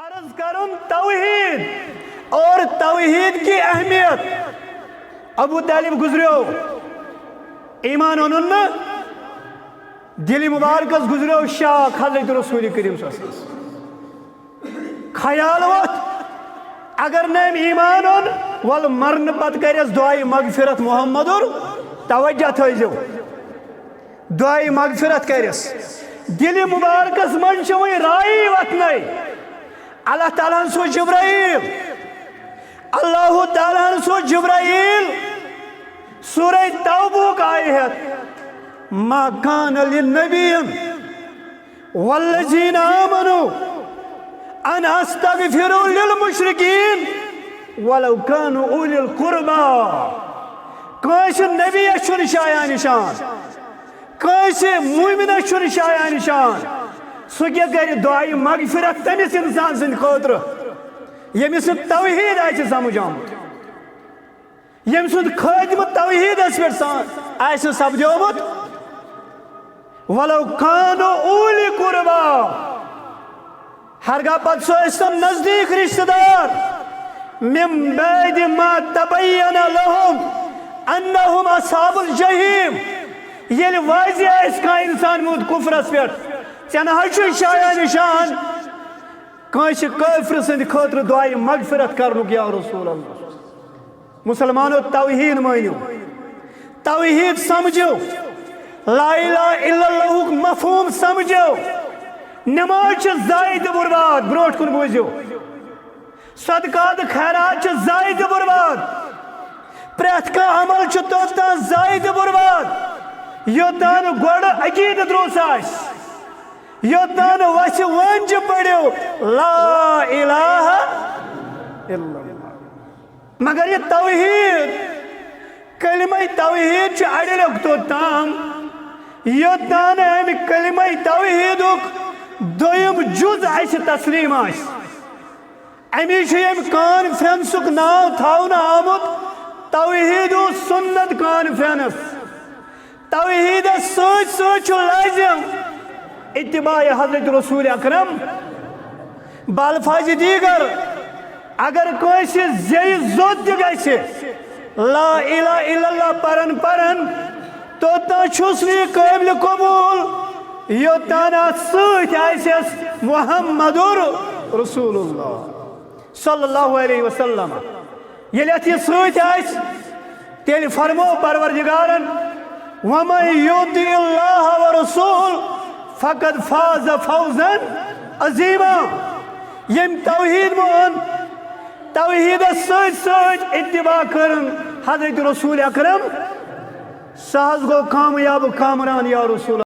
عرض کرن توحید اور توحید کی اہمیت. ابو طالب گزریو ایمان انن دل مبارکس گزریو شاک حضرت رسول کریم صلی اللہ علیہ وسلم. خیال وقت اگر نیم ایمان ان ول مرن پت کرس دعائی مغفرت محمد اور توجہ تھیزو دعائی مغفرت کرس دل مبارکس من چوئی رائی وطنائی اللہ تعالیٰ سو جبرائیل اللہ تعالیٰ سو جبرائیل سورہ توبہ آیت ما کان للنبی والذین آمنوا ان استغفروا للمشرکین ولو كانوا اولی القربى. کانس نبی چھن شایع نشان کانس مومن چھن شایع نشان سہ کیا کر دعائی مغفرت تمس انسان سند خاطر یمس توحید آہ سمجھ آمت یم سند خاتمہ توحید پہ سپدیومت ولو كانوا اولی قربى ہرگاہ پتہ سو نزدیک رشتہ دار من بعد ما تبین لهم انہم اصحاب الجحیم یل واضح اس کا انسان موت کفرس پہ چنہ شایع نشان کانس کافر سند خاطر دعائی مغفرت کرنک یا رسول اللہ. مسلمانو توحید مانیو توحید سمجھو لا الہ الا اللہ مفہوم سمجھو. نماز زائد برباد بروٹ کن بوزیو صدقات خیرات زائد برباد پریت کا عمل توتا زائد برباد یوتان گوڑ عقید دروس آس یوتان وس ونج پڑیو لا الہ الا اللہ. مگر یہ توحید کلمہ توحید اڑلک توتام یوتان ام کلمہ توحید دویم جز آس تسلیم آس امیش یم کانفرنسک ناو تھاون آمت توحید و سنت کانفرنس. توحید سوچ سوچ لازم اتباع حضرت رسول اکرم بالفاظ دیگر اگر کوئی زی زود گیس لا الہ الا اللہ پرن پرن تو تا چھسنی قابل قبول یوتانا سوچ آئیس محمد رسول اللہ صلی اللہ علیہ وسلم. یلیت یہ سوچ آئیس تیلی فرمو پروردگارن وَمَنْ يُطِعِ اللَّهَ وَرَسُولَهُ فَقَدْ فَازَ فَوْزًا عَظِيمًا. یم توحید مون توحید سوچ سوچ اتباع کرن حضرت رسول اکرم سہز گو کامیاب کامران یا رسول